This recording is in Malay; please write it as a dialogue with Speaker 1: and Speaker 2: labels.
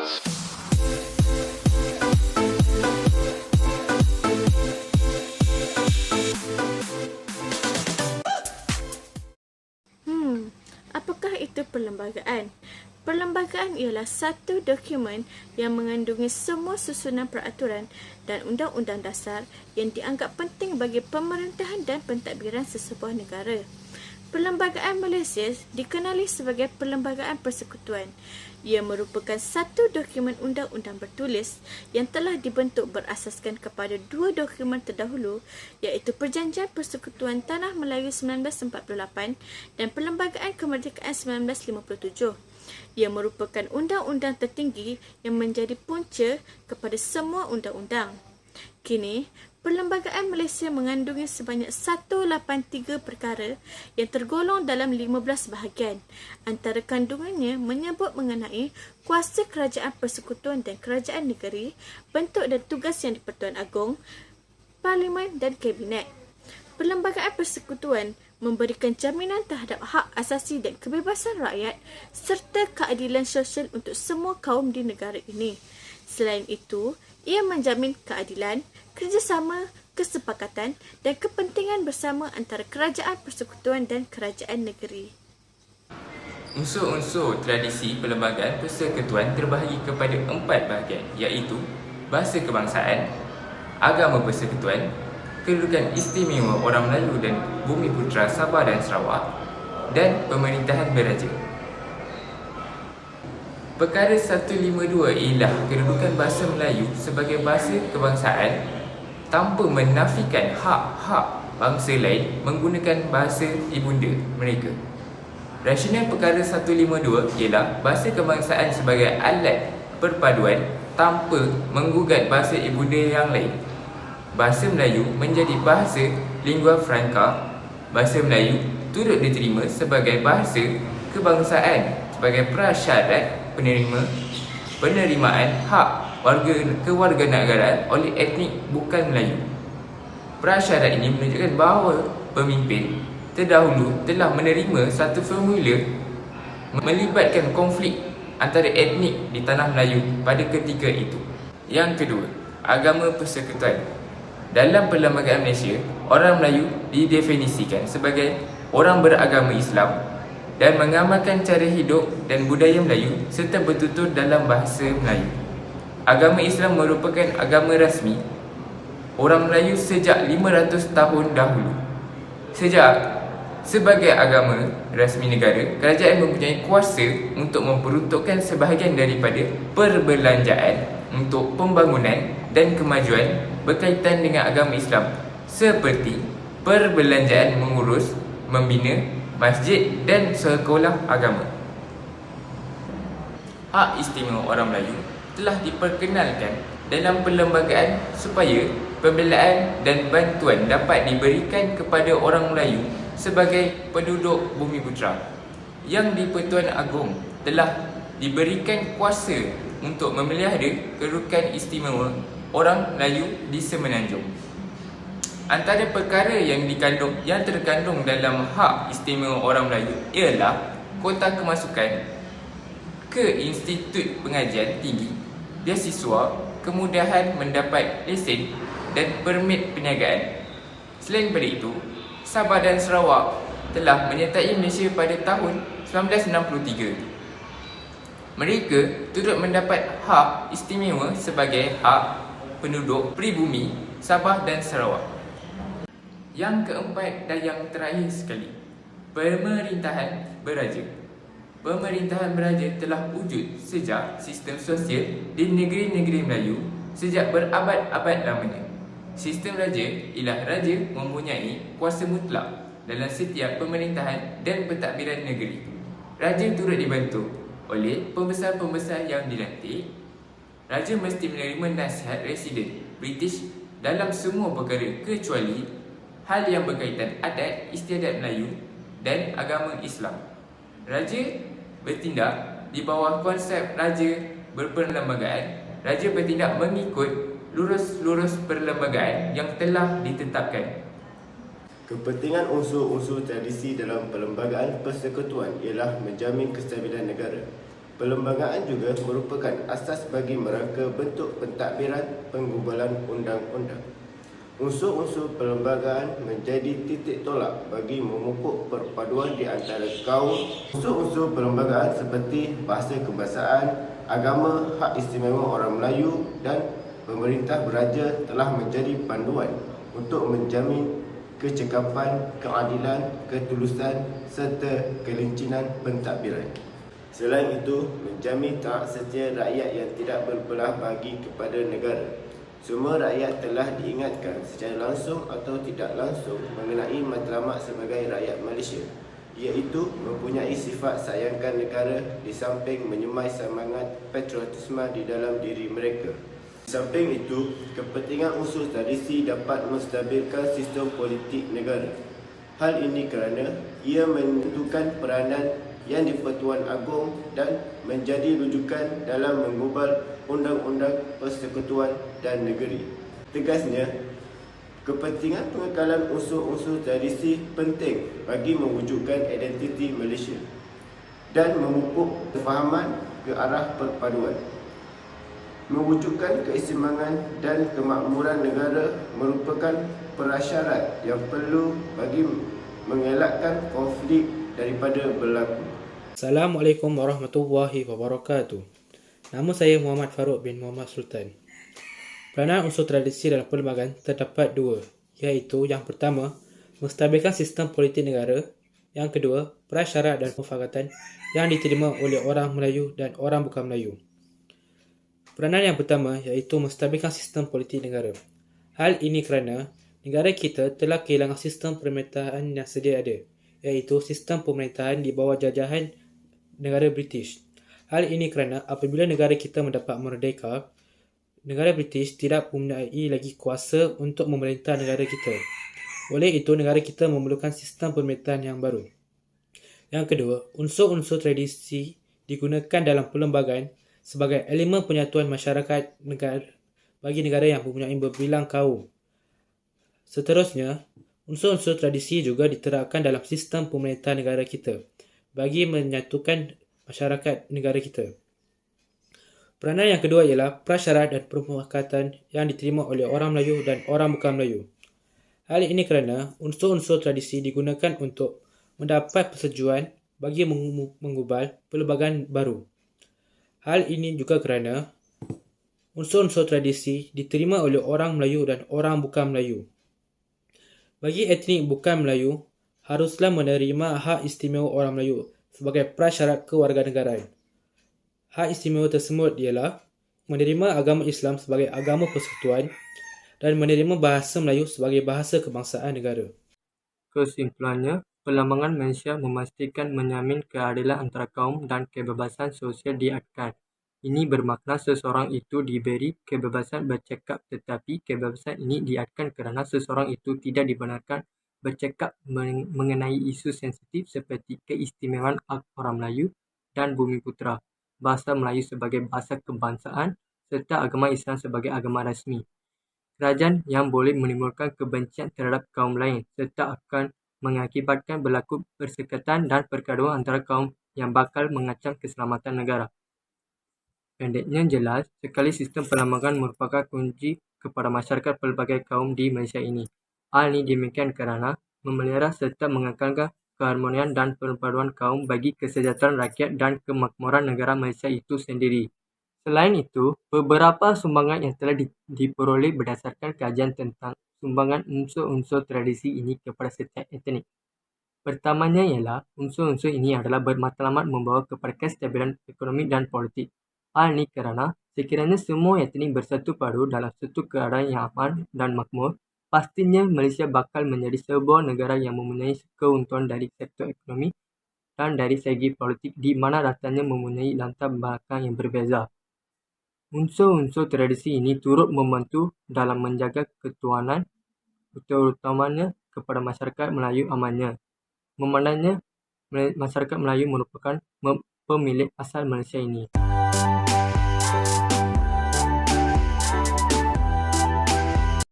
Speaker 1: Apakah itu perlembagaan? Perlembagaan ialah satu dokumen yang mengandungi semua susunan peraturan dan undang-undang dasar yang dianggap penting bagi pemerintahan dan pentadbiran sesebuah negara. Perlembagaan Malaysia dikenali sebagai Perlembagaan Persekutuan. Ia merupakan satu dokumen undang-undang bertulis yang telah dibentuk berasaskan kepada dua dokumen terdahulu, iaitu Perjanjian Persekutuan Tanah Melayu 1948 dan Perlembagaan Kemerdekaan 1957. Ia merupakan undang-undang tertinggi yang menjadi punca kepada semua undang-undang. Kini, Perlembagaan Malaysia mengandungi sebanyak 183 perkara yang tergolong dalam 15 bahagian. Antara kandungannya menyebut mengenai kuasa kerajaan persekutuan dan kerajaan negeri, bentuk dan tugas yang di-Pertuan Agong, Parlimen dan Kabinet. Perlembagaan Persekutuan memberikan jaminan terhadap hak asasi dan kebebasan rakyat serta keadilan sosial untuk semua kaum di negara ini. Selain itu, ia menjamin keadilan, kerjasama, kesepakatan dan kepentingan bersama antara kerajaan persekutuan dan kerajaan negeri.
Speaker 2: Unsur-unsur tradisi perlembagaan persekutuan terbahagi kepada 4 bahagian, iaitu bahasa kebangsaan, agama persekutuan, kedudukan istimewa orang Melayu dan Bumiputera Sabah dan Sarawak, dan pemerintahan beraja. Perkara 152 ialah kedudukan bahasa Melayu sebagai bahasa kebangsaan tanpa menafikan hak-hak bangsa lain menggunakan bahasa ibunda mereka. Rasional perkara 152 ialah bahasa kebangsaan sebagai alat perpaduan tanpa menggugat bahasa ibunda yang lain. Bahasa Melayu menjadi bahasa lingua franca. Bahasa Melayu turut diterima sebagai bahasa kebangsaan sebagai prasyarat penerimaan hak kewarganegaraan oleh etnik bukan Melayu. Prasyarat ini menunjukkan bahawa pemimpin terdahulu telah menerima satu formula melibatkan konflik antara etnik di tanah Melayu pada ketika itu. Yang kedua, agama persekutuan. Dalam Perlembagaan Malaysia, orang Melayu didefinisikan sebagai orang beragama Islam dan mengamalkan cara hidup dan budaya Melayu serta bertutur dalam bahasa Melayu. Agama Islam merupakan agama rasmi orang Melayu sejak 500 tahun dahulu. Sebagai agama rasmi negara, kerajaan mempunyai kuasa untuk memperuntukkan sebahagian daripada perbelanjaan untuk pembangunan dan kemajuan berkaitan dengan agama Islam, seperti perbelanjaan mengurus, membina masjid dan sekolah agama. Hak istimewa orang Melayu telah diperkenalkan dalam perlembagaan supaya pembelaan dan bantuan dapat diberikan kepada orang Melayu sebagai penduduk Bumiputera yang di-Pertuan Agong telah diberikan kuasa untuk memelihara kedudukan istimewa orang Melayu di Semenanjung. Antara perkara yang terkandung dalam hak istimewa orang Melayu ialah kota kemasukan ke institut pengajian tinggi, beasiswa, kemudahan mendapat lesen dan permit perniagaan. Selain daripada itu, Sabah dan Sarawak telah menyertai Malaysia pada tahun 1963. Mereka turut mendapat hak istimewa sebagai hak penduduk pribumi Sabah dan Sarawak. Yang keempat dan yang terakhir sekali, pemerintahan beraja. Pemerintahan beraja telah wujud sejak sistem sosial di negeri-negeri Melayu sejak berabad-abad lamanya. Sistem raja ialah raja mempunyai kuasa mutlak dalam setiap pemerintahan dan pentadbiran negeri. Raja turut dibantu oleh pembesar-pembesar yang dilantik. Raja mesti menerima nasihat residen British dalam semua perkara kecuali hal yang berkaitan adat istiadat Melayu dan agama Islam. Raja bertindak di bawah konsep raja berperlembagaan. Raja bertindak mengikut lurus-lurus perlembagaan yang telah ditetapkan.
Speaker 3: Kepentingan unsur-unsur tradisi dalam perlembagaan persekutuan ialah menjamin kestabilan negara. Perlembagaan juga merupakan asas bagi merangka bentuk pentadbiran penggubalan undang-undang. Unsur-unsur perlembagaan menjadi titik tolak bagi memupuk perpaduan di antara kaum. Unsur-unsur perlembagaan seperti bahasa kebangsaan, agama, hak istimewa orang Melayu dan pemerintah beraja telah menjadi panduan untuk menjamin kecekapan, keadilan, ketulusan serta kelincinan pentadbiran. Selain itu, menjamin taat setia rakyat yang tidak berbelah bagi kepada negara. Semua rakyat telah diingatkan secara langsung atau tidak langsung mengenai matlamat sebagai rakyat Malaysia, iaitu mempunyai sifat sayangkan negara di samping menyemai semangat patriotisme di dalam diri mereka. Di samping itu, kepentingan unsur tradisi dapat menstabilkan sistem politik negara. Hal ini kerana ia menentukan peranan yang di-Pertuan Agong dan menjadi rujukan dalam menggubal undang-undang persekutuan dan negeri. Tegasnya, kepentingan pengekalan unsur-unsur tradisi penting bagi mewujudkan identiti Malaysia dan memupuk kefahaman ke arah perpaduan. Mewujudkan keseimbangan dan kemakmuran negara merupakan prasyarat yang perlu bagi mengelakkan konflik daripada berlaku.
Speaker 4: Assalamualaikum warahmatullahi wabarakatuh. Nama saya Muhammad Farouk bin Muhammad Sultan. Peranan unsur tradisi dalam perlembagaan terdapat dua, iaitu yang pertama, menstabilkan sistem politik negara. Yang kedua, prasyarat dan mufakatan yang diterima oleh orang Melayu dan orang bukan Melayu. Peranan yang pertama iaitu menstabilkan sistem politik negara. Hal ini kerana negara kita telah kehilangan sistem pemerintahan yang sedia ada, iaitu sistem pemerintahan di bawah jajahan negara British. Hal ini kerana apabila negara kita mendapat merdeka, negara British tidak mempunyai lagi kuasa untuk memerintah negara kita. Oleh itu, negara kita memerlukan sistem pemerintahan yang baru. Yang kedua, unsur-unsur tradisi digunakan dalam perlembagaan sebagai elemen penyatuan masyarakat negara bagi negara yang mempunyai berbilang kaum. Seterusnya, unsur-unsur tradisi juga diterapkan dalam sistem pemerintahan negara kita bagi menyatukan masyarakat negara kita. Peranan yang kedua ialah prasyarat dan permufakatan yang diterima oleh orang Melayu dan orang bukan Melayu. Hal ini kerana unsur-unsur tradisi digunakan untuk mendapat persetujuan bagi menggubal perlembagaan baru. Hal ini juga kerana unsur-unsur tradisi diterima oleh orang Melayu dan orang bukan Melayu. Bagi etnik bukan Melayu, haruslah menerima hak istimewa orang Melayu sebagai prasyarat kewarganegaraan. Hak istimewa tersebut ialah menerima agama Islam sebagai agama persekutuan dan menerima bahasa Melayu sebagai bahasa kebangsaan negara.
Speaker 5: Kesimpulannya, Perlembagaan Malaysia memastikan menjamin keadilan antara kaum dan kebebasan sosial diadkan. Ini bermakna seseorang itu diberi kebebasan bercakap, tetapi kebebasan ini diadkan kerana seseorang itu tidak dibenarkan bercakap mengenai isu sensitif seperti keistimewaan orang Melayu dan Bumiputera, bahasa Melayu sebagai bahasa kebangsaan serta agama Islam sebagai agama rasmi. Kerajaan yang boleh menimbulkan kebencian terhadap kaum lain serta akan mengakibatkan berlaku persekatan dan pergaduhan antara kaum yang bakal mengancam keselamatan negara. Pendeknya jelas, sekali sistem perlembagaan merupakan kunci kepada masyarakat pelbagai kaum di Malaysia ini. Hal ini demikian kerana memelihara serta mengekalkan keharmonian dan perpaduan kaum bagi kesejahteraan rakyat dan kemakmuran negara Malaysia itu sendiri. Selain itu, beberapa sumbangan yang telah diperoleh berdasarkan kajian tentang sumbangan unsur-unsur tradisi ini kepada setiap etnik. Pertamanya ialah unsur-unsur ini adalah bermatlamat membawa kepada kestabilan ekonomi dan politik. Hal ini kerana sekiranya semua etnik bersatu padu dalam satu keadaan yang aman dan makmur, pastinya Malaysia bakal menjadi sebuah negara yang mempunyai keuntungan dari sektor ekonomi dan dari segi politik di mana datanya mempunyai latar belakang yang berbeza. Unsur-unsur tradisi ini turut membantu dalam menjaga ketuhanan, terutamanya kepada masyarakat Melayu amannya. Memandangnya masyarakat Melayu merupakan pemilik asal Malaysia ini.